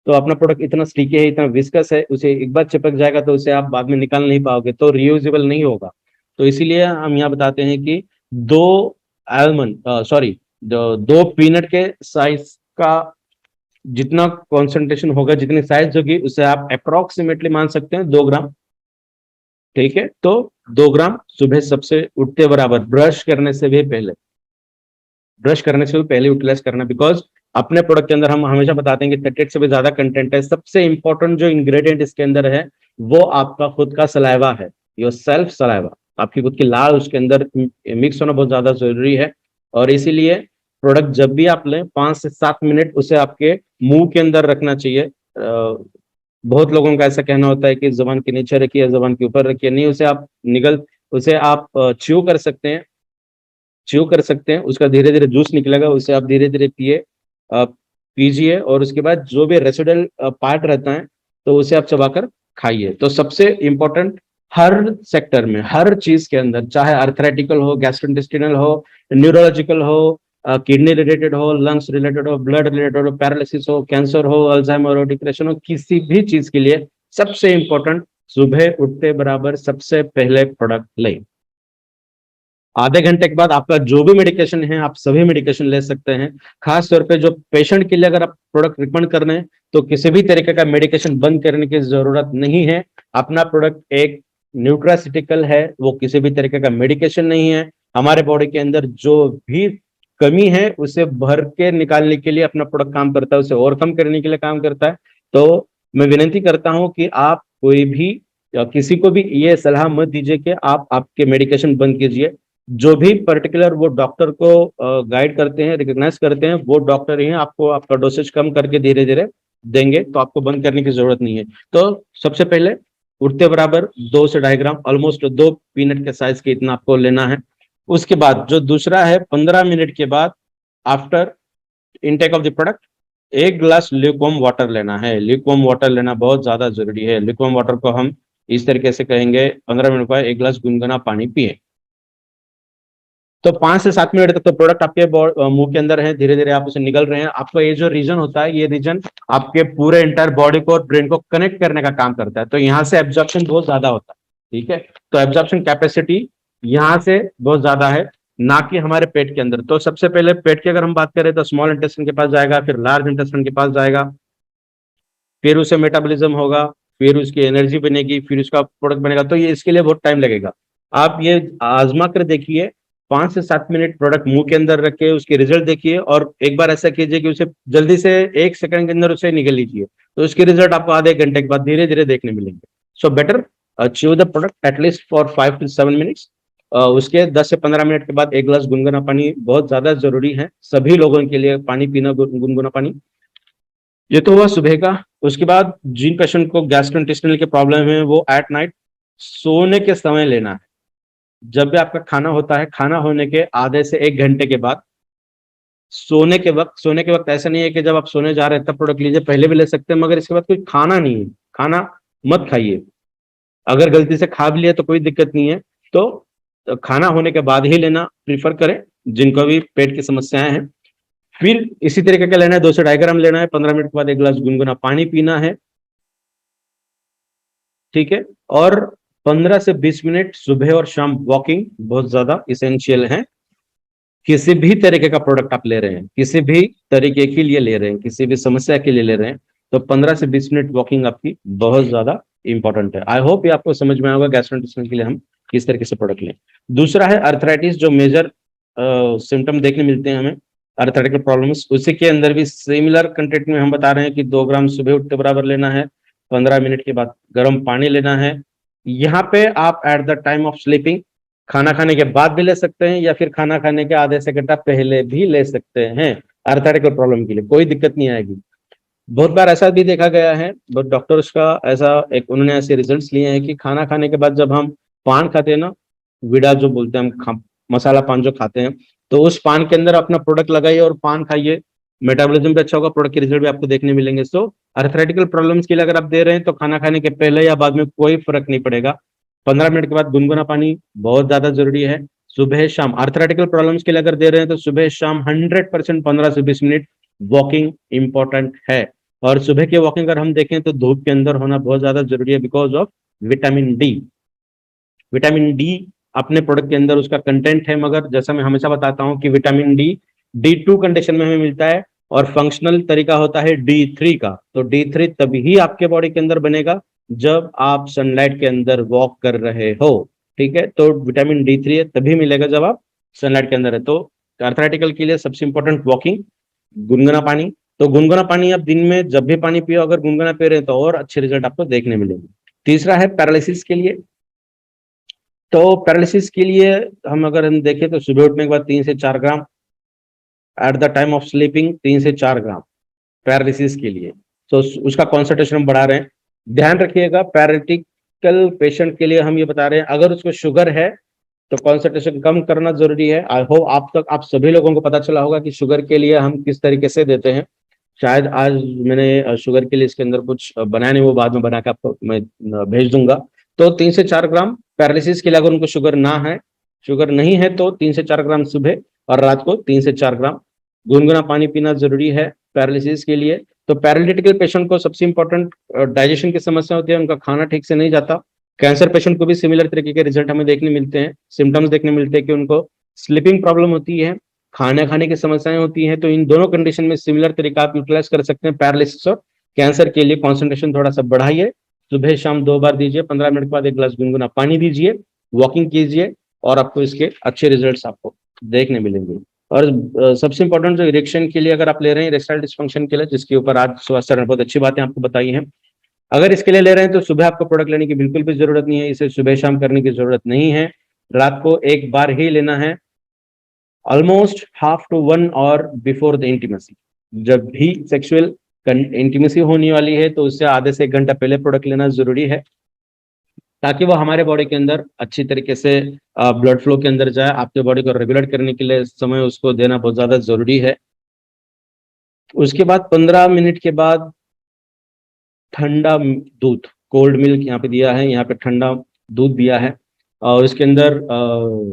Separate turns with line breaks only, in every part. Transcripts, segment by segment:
तो अपना प्रोडक्ट इतना स्टिकी है, इतना विस्कस है, उसे एक बार चिपक जाएगा तो उसे आप बाद में निकाल नहीं पाओगे, तो रियूजेबल नहीं होगा। तो इसीलिए हम यहाँ बताते हैं कि दो आलमंड सॉरी दो पीनट के साइज का जितना कॉन्सेंट्रेशन होगा, जितनी साइज होगी, उसे आप अप्रोक्सीमेटली मान सकते हैं 2 ग्राम। ठीक है, तो 2 ग्राम सुबह सबसे उठते बराबर, ब्रश करने से भी पहले यूटिलाइज करना, बिकॉज अपने प्रोडक्ट के अंदर हम हमेशा बताते हैं कि 38 से भी ज्यादा कंटेंट है। सबसे इंपॉर्टेंट जो इंग्रेडिएंट इसके अंदर है वो आपका खुद का सलाइवा है, योर सेल्फ सलाइवा, आपकी खुद की लाल उसके अंदर मिक्स होना बहुत ज्यादा जरूरी है। और इसीलिए प्रोडक्ट जब भी आप लें 5 से 7 मिनट उसे आपके मुंह के अंदर रखना चाहिए। बहुत लोगों का ऐसा कहना होता है कि जबान के नीचे रखिए, जबान के ऊपर रखिए, नहीं, उसे आप च्यू कर सकते हैं, उसका धीरे धीरे जूस निकलेगा, उसे आप धीरे धीरे पीजिए, और उसके बाद जो भी रेसिडुअल पार्ट रहता है तो उसे आप चबाकर खाइए। तो सबसे इंपॉर्टेंट, हर सेक्टर में, हर चीज के अंदर, चाहे अर्थराइटिकल हो, गैस्ट्रोइंटेस्टिनल हो, न्यूरोलॉजिकल हो, किडनी रिलेटेड हो, लंग्स रिलेटेड हो, ब्लड रिलेटेड हो, पैरालिसिस हो, कैंसर हो, अल्जाइमर हो, डिप्रेशन हो, किसी भी चीज के लिए सबसे इंपॉर्टेंट, सुबह उठते बराबर सबसे पहले प्रोडक्ट लें। आधे घंटे के बाद आपका जो भी मेडिकेशन है, आप सभी मेडिकेशन ले सकते हैं। खास तौर पे जो पेशेंट के लिए अगर आप प्रोडक्ट रिकमेंड कर रहे हैं तो किसी भी तरीके का मेडिकेशन बंद करने की जरूरत नहीं है। अपना प्रोडक्ट एक न्यूट्रासिटिकल है, वो किसी भी तरीके का मेडिकेशन नहीं है। हमारे बॉडी के अंदर जो भी कमी है उसे भर के निकालने के लिए अपना प्रोडक्ट काम करता है, उसे ओवरकम करने के लिए काम करता है। तो मैं विनती करता हूं कि आप कोई भी या किसी को भी ये सलाह मत दीजिए कि आप आपके मेडिकेशन बंद कीजिए। जो भी पर्टिकुलर वो डॉक्टर को गाइड करते हैं, रिकॉग्नाइज करते हैं, वो डॉक्टर ही हैं, आपको आपका डोसेज कम करके धीरे धीरे देंगे, तो आपको बंद करने की जरूरत नहीं है। तो सबसे पहले उठते बराबर 2 से 2.5 ग्राम, ऑलमोस्ट 2 पीनट के साइज के इतना आपको लेना है। उसके बाद जो दूसरा है, 15 मिनट के बाद after intake of the product 1 गिलास ल्यूकवार्म वाटर लेना है। ल्यूकवार्म वाटर लेना बहुत ज्यादा जरूरी है। ल्यूकवार्म वाटर को हम इस तरीके से कहेंगे, 15 मिनट बाद 1 गिलास गुनगुना पानी पिए। तो 5 से 7 मिनट तक तो प्रोडक्ट आपके मुंह के अंदर है, धीरे धीरे आप उसे निगल रहे हैं। आपका ये जो रीजन होता है, ये रीजन आपके पूरे एंटायर बॉडी को और ब्रेन को कनेक्ट करने का काम करता है, तो यहाँ से एब्जॉर्प्शन बहुत ज्यादा होता है। ठीक है, तो एब्जॉर्प्शन कैपेसिटी यहाँ से बहुत ज्यादा है, ना कि हमारे पेट के अंदर। तो सबसे पहले पेट की अगर हम बात करें तो स्मॉल इंटेस्टाइन के पास जाएगा, फिर लार्ज इंटेस्टाइन के पास जाएगा, फिर उसे मेटाबॉलिज्म होगा, फिर उसकी एनर्जी बनेगी, फिर उसका प्रोडक्ट बनेगा। तो ये इसके लिए बहुत टाइम लगेगा। आप ये आजमा कर देखिए, 5 से 7 मिनट प्रोडक्ट मुंह के अंदर रखे, उसके रिजल्ट देखिए, और एक बार ऐसा कीजिए कि उसे जल्दी से 1 सेकंड के अंदर उसे निकल लीजिए, तो उसके रिजल्ट आपको आधे घंटे के बाद धीरे धीरे देखने मिलेंगे। So better chew the product at least for 5 to 7 minutes. उसके 10 से 15 मिनट के बाद 1 गिलास गुनगुना पानी बहुत ज्यादा जरूरी है सभी लोगों के लिए, पानी पीना, गुनगुना पानी। ये तो हुआ सुबह का। उसके बाद जिन पेशेंट को गैस्ट्रोइंटेस्टिनल के प्रॉब्लम है, वो एट नाइट सोने के समय लेना है। जब भी आपका खाना होता है, खाना होने के आधे से 1 घंटे के बाद सोने के वक्त ऐसा नहीं है कि जब आप सोने जा रहे हैं तब प्रोडक्ट लीजिए, पहले भी ले सकते हैं, मगर इसके बाद कोई खाना नहीं है, खाना मत खाइए। अगर गलती से खा भी लिया तो कोई दिक्कत नहीं है, तो खाना होने के बाद ही लेना प्रीफर करें, जिनको भी पेट की समस्याएं हैं। फिर इसी तरीके का लेना है, 2 से 2.5 ग्राम लेना है, 15 मिनट के बाद 1 गिलास गुनगुना पानी पीना है। ठीक है, और 15 से 20 मिनट सुबह और शाम वॉकिंग बहुत ज्यादा इसेंशियल है। किसी भी तरीके का प्रोडक्ट आप ले रहे हैं, किसी भी तरीके के लिए ले रहे हैं, किसी भी समस्या के लिए ले रहे हैं, तो 15 से 20 मिनट वॉकिंग आपकी बहुत ज्यादा इंपॉर्टेंट है। आई होप ये आपको समझ में आएगा गैस्ट्रोइंटेस्टाइनल के लिए हम किस तरीके से प्रोडक्ट लें। दूसरा है अर्थराइटिस, जो मेजर सिम्टम देखने मिलते हैं हमें, अर्थराइटिकल प्रॉब्लम्स, उसी के अंदर भी सिमिलर कंटेंट में हम बता रहे हैं कि 2 ग्राम सुबह उठते बराबर लेना है, 15 मिनट के बाद गर्म पानी लेना है। यहाँ पे आप eight the time of sleeping, खाना खाने के बाद भी ले सकते हैं, या फिर खाना खाने के आधे से घंटा पहले भी ले सकते हैं। अर्थराइटिकल प्रॉब्लम के लिए कोई दिक्कत नहीं आएगी। बहुत बार ऐसा भी देखा गया है, बहुत डॉक्टर्स का ऐसा एक उन्होंने ऐसे रिजल्ट्स लिए हैं कि खाना खाने के बाद जब हम पान खाते हैं ना, विड़ा जो बोलते हैं हम, मसाला पान जो खाते हैं, तो उस पान के अंदर अपना प्रोडक्ट लगाइए और पान खाइए, मेटाबॉलिज्म भी अच्छा होगा, प्रोडक्ट के रिजल्ट भी आपको देखने मिलेंगे। सो अर्थराइटिकल प्रॉब्लम्स के लिए अगर आप दे रहे हैं तो खाना खाने के पहले या बाद में कोई फर्क नहीं पड़ेगा। 15 मिनट के बाद गुनगुना पानी बहुत ज्यादा जरूरी है। सुबह शाम अर्थराइटिकल प्रॉब्लम्स के लिए अगर दे रहे हैं तो सुबह शाम 100% 15 से 20 मिनट वॉकिंग इंपॉर्टेंट है। और सुबह की वॉकिंग अगर हम देखें तो धूप के अंदर होना बहुत ज्यादा जरूरी है, because of vitamin D. Vitamin D अपने प्रोडक्ट के अंदर उसका कंटेंट है, मगर जैसा मैं हमेशा बताता हूँ कि विटामिन डी D2 कंडीशन में हमें मिलता है, और फंक्शनल तरीका होता है D3 का। तो D3 तभी आपके बॉडी के अंदर बनेगा जब आप सनलाइट के अंदर वॉक कर रहे हो। ठीक है, तो विटामिन D3 है तभी मिलेगा जब आप सनलाइट के अंदर है। तो आर्थराइटिकल के लिए सबसे इंपॉर्टेंट वॉकिंग, गुनगुना पानी। तो गुनगुना पानी आप दिन में जब भी पानी पियो, अगर गुनगुना पी रहे हैं तो और अच्छे रिजल्ट आपको देखने मिलेंगे। तीसरा है पैरालिसिस के लिए। तो पैरालिसिस के लिए हम देखें तो सुबह उठने के बाद 3 से 4 gram, at the time of sleeping 3 से 4 ग्राम पैरालिसिस के लिए। तो उसका कॉन्सेंट्रेशन हम बढ़ा रहे हैं। ध्यान रखिएगा, पैरालिटिकल पेशेंट के लिए हम ये बता रहे हैं, अगर उसको शुगर है तो कॉन्सेंट्रेशन कम करना जरूरी है। आई होप आप सभी लोगों को पता चला होगा कि शुगर के लिए हम किस तरीके से देते हैं। शायद आज मैंने शुगर के लिए इसके अंदर कुछ बनाया नहीं, वो बाद में बना के आपको मैं भेज दूंगा। तो 3 से 4 ग्राम पैरालिसिस के लिए, अगर उनको शुगर ना है, शुगर नहीं है, तो 3 से 4 ग्राम सुबह और रात को 3 से 4 ग्राम गुनगुना पानी पीना जरूरी है पैरालिसिस के लिए। तो पैरालिटिकल पेशेंट को सबसे इंपॉर्टेंट डाइजेशन की समस्या होती है, उनका खाना ठीक से नहीं जाता। कैंसर पेशेंट को भी सिमिलर तरीके के रिजल्ट हमें देखने मिलते हैं, सिम्टम्स देखने मिलते हैं कि उनको स्लीपिंग प्रॉब्लम होती है, खाना खाने की समस्याएं होती हैं। तो इन दोनों कंडीशन में सिमिलर तरीका आप यूटिलाइज कर सकते हैं पैरालिसिस और कैंसर के लिए। कॉन्सेंट्रेशन थोड़ा सा बढ़ाइए, सुबह शाम 2 बार दीजिए, 15 मिनट के बाद 1 गिलास गुनगुना पानी दीजिए, वॉकिंग कीजिए, और आपको इसके अच्छे रिजल्ट्स आपको देखने मिलेंगे। और सबसे इंपॉर्टेंट जो इरेक्शन के लिए अगर आप ले रहे हैं, इरेक्टाइल डिस्फंक्शन के लिए, जिसके ऊपर आज स्वास्थ्य ने बहुत अच्छी बातें आपको बताई हैं, अगर इसके लिए ले रहे हैं तो सुबह आपको प्रोडक्ट लेने की बिल्कुल भी जरूरत नहीं है, इसे सुबह शाम करने की जरूरत नहीं है, रात को 1 बार ही लेना है, almost half to 1 hour before the intimacy. जब भी सेक्सुअल इंटीमेसी होने वाली है तो उससे आधे से 1 घंटा पहले प्रोडक्ट लेना जरूरी है, ताकि वो हमारे बॉडी के अंदर अच्छी तरीके से ब्लड फ्लो के अंदर जाए। आपके बॉडी को रेगुलेट करने के लिए समय उसको देना बहुत ज्यादा जरूरी है। उसके बाद 15 मिनट के बाद ठंडा दूध, कोल्ड मिल्क यहाँ पे दिया है, यहाँ पे ठंडा दूध दिया है, और इसके अंदर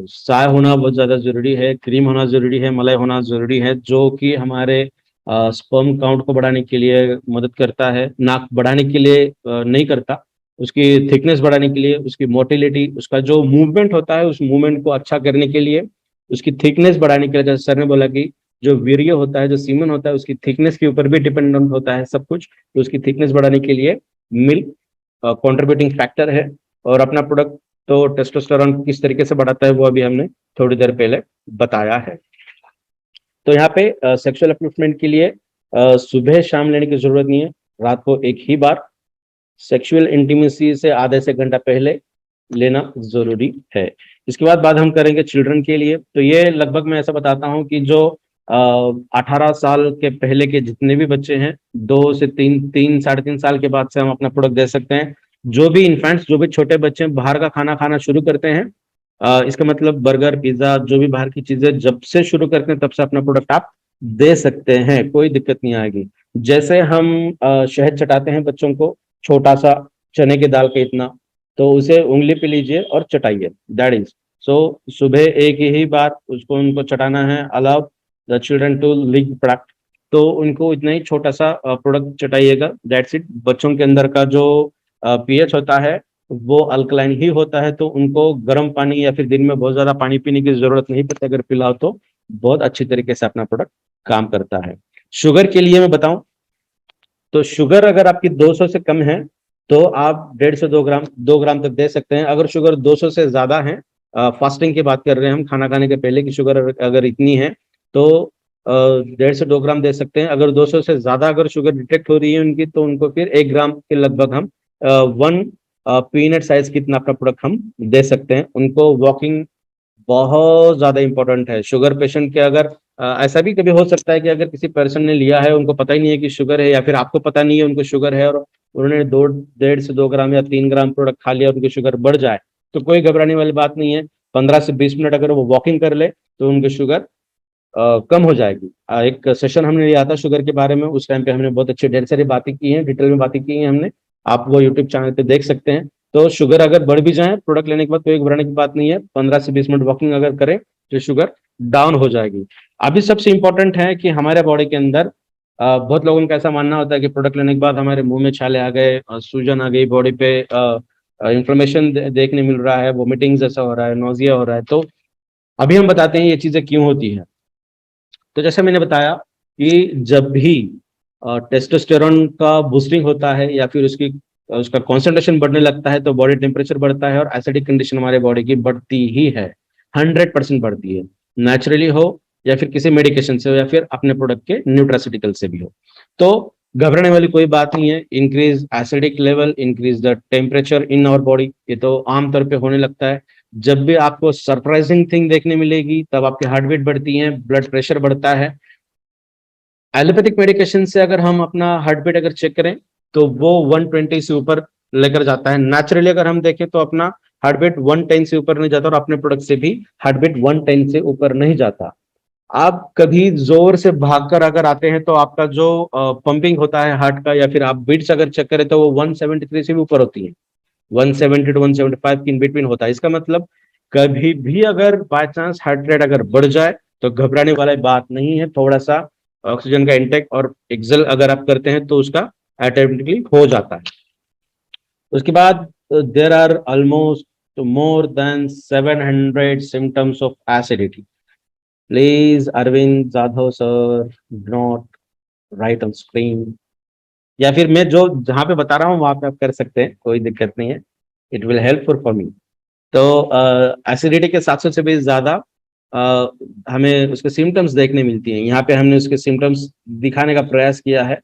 चाय होना बहुत ज़्यादा ज़रूरी है, क्रीम होना ज़रूरी है, मलाई होना ज़रूरी है, जो कि हमारे स्पर्म काउंट को बढ़ाने के लिए मदद करता है। नाक बढ़ाने के लिए नहीं करता, उसकी थिकनेस बढ़ाने के लिए, उसकी मोटिलिटी, उसका जो मूवमेंट होता है उस मूवमेंट को अच्छा करने के लिए, उसकी थिकनेस बढ़ाने के लिए, जैसे सर ने बोला कि जो वीर्य होता है, जो सीमन होता है, उसकी थिकनेस के ऊपर भी डिपेंडेंट होता है सब कुछ। तो उसकी थिकनेस बढ़ाने के लिए मिल्क कंट्रीब्यूटिंग फैक्टर है। और अपना प्रोडक्ट तो टेस्टोस्टेरोन किस तरीके से बढ़ाता है वो अभी हमने थोड़ी देर पहले बताया है। तो यहाँ पे सेक्सुअल अपलिफ्टमेंट के लिए सुबह शाम लेने की जरूरत नहीं है, रात को 1 ही बार सेक्सुअल इंटीमेसी से आधे से घंटा पहले लेना जरूरी है। इसके बाद बात हम करेंगे चिल्ड्रन के लिए। तो ये लगभग मैं ऐसा बताता हूँ कि जो 18 साल के पहले के जितने भी बच्चे हैं, 2 से 3, 3, 3.5 साल के बाद से हम अपना प्रोडक्ट दे सकते हैं। जो भी इन्फेंट्स, जो भी छोटे बच्चे बाहर का खाना खाना शुरू करते हैं, इसका मतलब बर्गर पिज्जा जो भी बाहर की चीजें जब से शुरू करते हैं तब से अपना प्रोडक्ट आप दे सकते हैं, कोई दिक्कत नहीं आएगी। जैसे हम शहद चटाते हैं बच्चों को, छोटा सा चने की दाल का इतना, तो उसे उंगली पे लीजिए और चटाइए, दैट इज। सो सुबह 1 ही बार उसको उनको चटाना है, allow the children to lick product. तो उनको इतना ही छोटा सा प्रोडक्ट चटाइएगा, दैट्स इट। बच्चों के अंदर का जो पीएच होता है वो अल्कलाइन ही होता है, तो उनको गर्म पानी या फिर दिन में बहुत ज्यादा पानी पीने की जरूरत नहीं पड़ती, अगर पिलाओ तो बहुत अच्छी तरीके से अपना प्रोडक्ट काम करता है। शुगर के लिए मैं बताऊं तो शुगर अगर आपकी 200 से कम है तो आप 1.5 से 2 ग्राम 2 ग्राम तक दे सकते हैं। अगर शुगर 200 से ज्यादा है, फास्टिंग की बात कर रहे हैं हम, खाना खाने के पहले की शुगर अगर इतनी है तो 1.5 से 2 ग्राम दे सकते हैं। अगर 200 से ज्यादा अगर शुगर डिटेक्ट हो रही है उनकी, तो उनको फिर 1 ग्राम के लगभग हम 1 पीनट साइज की इतना अपना प्रोडक्ट हम दे सकते हैं। उनको वॉकिंग बहुत ज्यादा इंपॉर्टेंट है। शुगर पेशेंट के अगर ऐसा भी कभी हो सकता है कि अगर किसी पर्सन ने लिया है, उनको पता ही नहीं है कि शुगर है, या फिर आपको पता नहीं है उनको शुगर है, और उन्होंने 1.5 से 2 ग्राम या 3 ग्राम प्रोडक्ट खा लिया और उनकी शुगर बढ़ जाए, तो कोई घबराने वाली बात नहीं है। 15 से 20 मिनट अगर वो वॉकिंग कर ले तो उनकी शुगर कम हो जाएगी। एक सेशन हमने लिया था शुगर के बारे में, उस टाइम पे हमने बहुत अच्छी ढेर सारी बातें की हैं, डिटेल में बातें की हैं हमने, आप वो यूट्यूब चैनल पे देख सकते हैं। तो शुगर अगर बढ़ भी जाए प्रोडक्ट लेने के बाद, कोई घबराने की बात नहीं है, 15 से 20 मिनट वॉकिंग अगर करें तो शुगर डाउन हो जाएगी। अभी सबसे इंपॉर्टेंट है कि हमारे बॉडी के अंदर बहुत लोगों का ऐसा मानना होता है कि प्रोडक्ट लेने के बाद हमारे मुंह में छाले आ गए, सूजन आ गई, बॉडी पे इन्फ्लेमेशन देखने मिल रहा है, वोमिटिंग जैसा हो रहा है, नोजिया हो रहा है। तो अभी हम बताते हैं ये चीजें क्यों होती है। तो जैसे मैंने बताया कि जब भी टेस्टोस्टेरोन का बूस्टिंग होता है या फिर उसकी उसका कॉन्सेंट्रेशन बढ़ने लगता है तो बॉडी टेम्परेचर बढ़ता है और एसिडिक कंडीशन हमारे बॉडी की बढ़ती ही है, 100% बढ़ती है, नेचुरली हो या फिर किसी मेडिकेशन से हो या फिर अपने प्रोडक्ट के न्यूट्रासिटिकल से भी हो। तो घबराने वाली कोई बात नहीं है। Increase acidic level, increase the temperature in our body, ये तो आमतौर पे होने लगता है। जब भी आपको सरप्राइजिंग थिंग देखने मिलेगी तब आपकी हार्ट बीट बढ़ती है, ब्लड प्रेशर बढ़ता है। एलोपैथिक मेडिकेशन से अगर हम अपना हार्ट बीट अगर चेक करें तो वो 120 से ऊपर लेकर जाता है। नेचुरली अगर हम देखें तो अपना हार्ट बीट 110 से ऊपर नहीं जाता और अपने प्रोडक्ट से भी हार्ट बीट 110 से ऊपर नहीं जाता। आप कभी जोर से भागकर अगर आते हैं तो आपका जो पंपिंग होता है हार्ट का या फिर आप बीट्स अगर चेक करें तो वो 173 से भी ऊपर होती है, 170 टू 175 के इन बिटवीन होता है। इसका मतलब कभी भी अगर बाय चांस हार्ट रेट अगर बढ़ जाए तो घबराने वाली बात नहीं है। थोड़ा सा ऑक्सीजन का इंटेक और एक्सेल अगर आप करते हैं तो उसका ऑटोमेटिकली हो जाता है। उसके बाद there are almost more than 700 symptoms of acidity. Please Arvind Jadhav sir, not right on screen, या फिर मैं जो जहां पे बता रहा हूँ वहां पे आप कर सकते हैं, कोई दिक्कत नहीं है। It will helpful for me. तो एसिडिटी के 700 से भी ज्यादा अ, हमें उसके सिम्टम्स देखने मिलती हैं। यहाँ पे हमने उसके सिम्टम्स दिखाने का प्रयास किया है।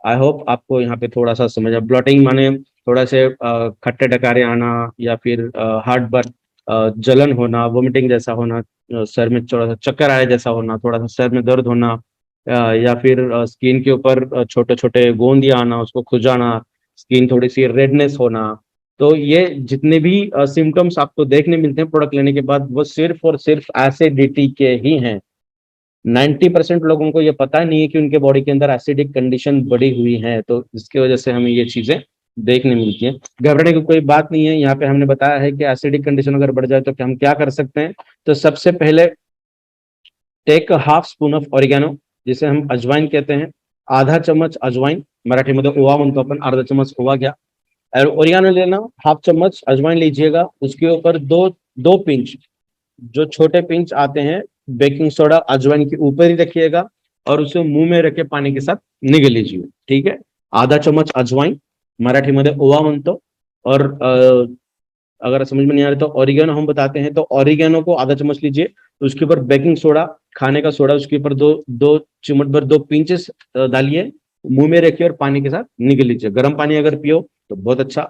आई होप आपको यहाँ पे थोड़ा सा समझ आ। ब्लॉटिंग माने थोड़ा से खट्टे डकारे आना या फिर हार्ट बर्न, जलन होना, वोमिटिंग जैसा होना, सर में थोड़ा सा चक्कर आए जैसा होना, थोड़ा सा सर में दर्द होना, या फिर स्किन के ऊपर छोटे छोटे गोंदियां आना, उसको खुजाना, स्किन थोड़ी सी रेडनेस होना। तो ये जितने भी सिम्टम्स आपको देखने मिलते हैं प्रोडक्ट लेने के बाद वो सिर्फ और सिर्फ एसिडिटी के ही हैं। 90% लोगों को ये पता नहीं है कि उनके बॉडी के अंदर एसिडिक कंडीशन बढ़ी हुई है, तो इसकी वजह से हमें ये चीजें देखने मिलती हैं। घबराने की कोई बात नहीं है। यहाँ पे हमने बताया है कि एसिडिक कंडीशन अगर बढ़ जाए तो हम क्या कर सकते हैं। तो सबसे पहले take half spoon of oregano, जिसे हम अजवाइन कहते हैं, आधा चम्मच अजवाइन, मराठी में ओवा म्हणतो अपन, अर्धा चम्मच ओवा घ्या। और ओरिगेनो लेना, हाफ चम्मच अजवाइन लीजिएगा, उसके ऊपर दो दो पिंच, जो छोटे पिंच आते हैं, बेकिंग सोडा अजवाइन के ऊपर ही रखिएगा और उसे मुंह में रखे पानी के साथ निगल लीजिए, ठीक है। आधा चम्मच अजवाइन, मराठीमध्ये ओवा म्हणतो। और अगर समझ में नहीं आ रहा तो ऑरिगेनो हम बताते हैं, तो ऑरिगेनो को आधा चम्मच लीजिए, उसके ऊपर बेकिंग सोडा, खाने का सोडा, उसके ऊपर दो दो चिमट भर, दो पिंचेस डालिए, मुंह में रखिए और पानी के साथ निगल लीजिए। गर्म पानी अगर पियो तो बहुत अच्छा,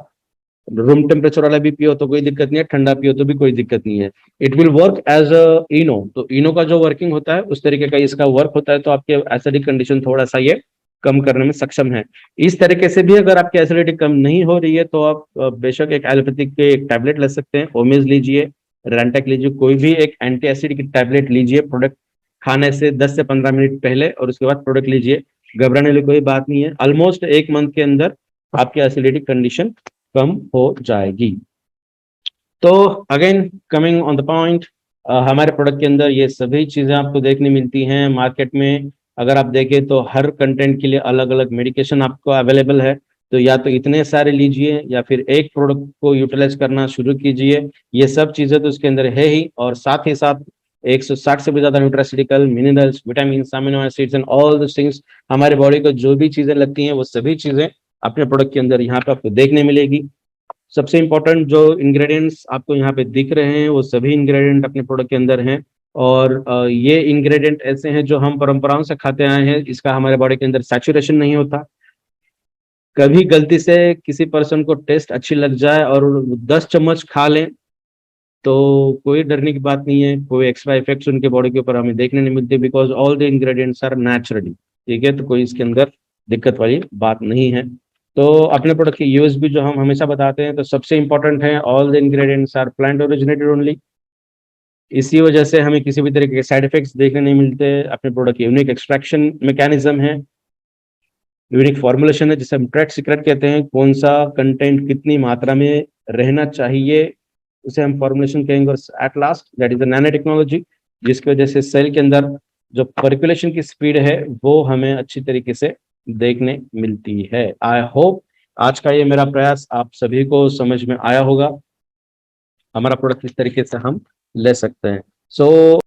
रूम टेम्परेचर वाला भी पियो तो कोई दिक्कत नहीं है, ठंडा पियो तो भी कोई दिक्कत नहीं है। इट विल वर्क एज इनो। तो इनो का जो वर्किंग होता है उस तरीके का इसका वर्क होता है, तो आपके एसिडिक कंडीशन थोड़ा सा ये कम करने में सक्षम है। इस तरीके से भी अगर आपकी एसिडिटी कम नहीं हो रही है तो आप बेशक एक एलोपैथिक के एक टैबलेट ले सकते हैं, ओमेज लीजिए, रेंटेक लीजिए, कोई भी एक एंटी एसिड की टैबलेट लीजिए प्रोडक्ट खाने से 10 से 15 मिनट पहले, और उसके बाद प्रोडक्ट लीजिए। घबराने वाली कोई बात नहीं है। ऑलमोस्ट एक मंथ के अंदर आपकी एसिडिटी कंडीशन कम हो जाएगी। तो again coming on the point, हमारे प्रोडक्ट के अंदर ये सभी चीजें आपको देखने मिलती हैं। मार्केट में अगर आप देखें तो हर कंटेंट के लिए अलग अलग मेडिकेशन आपको अवेलेबल है। तो या तो इतने सारे लीजिए या फिर एक प्रोडक्ट को यूटिलाइज करना शुरू कीजिए। ये सब चीजें तो उसके अंदर है ही, और साथ ही साथ 160 से भी ज्यादा nutraceutical, minerals, vitamin, amino acids and all this things, हमारे बॉडी को जो भी चीजें लगती हैं वो सभी चीजें अपने प्रोडक्ट के अंदर यहाँ पे आपको देखने मिलेगी। सबसे इंपॉर्टेंट जो इंग्रेडिएंट्स आपको यहाँ पे दिख रहे हैं वो सभी इंग्रेडिएंट अपने प्रोडक्ट के अंदर हैं। और ये इंग्रेडिएंट ऐसे हैं जो हम परंपराओं से खाते आए हैं, इसका हमारे बॉडी के अंदर सैचुरेशन नहीं होता। कभी गलती से किसी पर्सन को टेस्ट अच्छी लग जाए और 10 चम्मच खा लें तो कोई डरने की बात नहीं है, कोई एक्स्ट्रा इफेक्ट्स उनके बॉडी के ऊपर हमें देखने नहीं मिलते, because all the ingredients are naturally, ठीक है। तो कोई इसके अंदर दिक्कत वाली बात नहीं है। तो अपने प्रोडक्ट के यूएसपी जो हम हमेशा बताते हैं, तो सबसे इंपॉर्टेंट है all the ingredients are plant originated only. इसी वजह से हमें किसी भी तरह के साइड इफेक्ट्स देखने नहीं मिलते। अपने प्रोडक्ट की यूनिक एक्सट्रैक्शन मैकेनिज्म है, यूनिक फॉर्मुलेशन है, जिसे हम ट्रेड सीक्रेट कहते हैं। कौन सा कंटेंट कितनी मात्रा में रहना चाहिए उसे हम फॉर्मुलेशन कहेंगे। और at last that is the nano technology, जिसकी वजह से सेल के अंदर जो पर्कुलेशन की स्पीड है वो हमें अच्छी तरीके से देखने मिलती है। आई होप आज का ये मेरा प्रयास आप सभी को समझ में आया होगा, हमारा प्रोडक्ट किस तरीके से हम ले सकते हैं। सो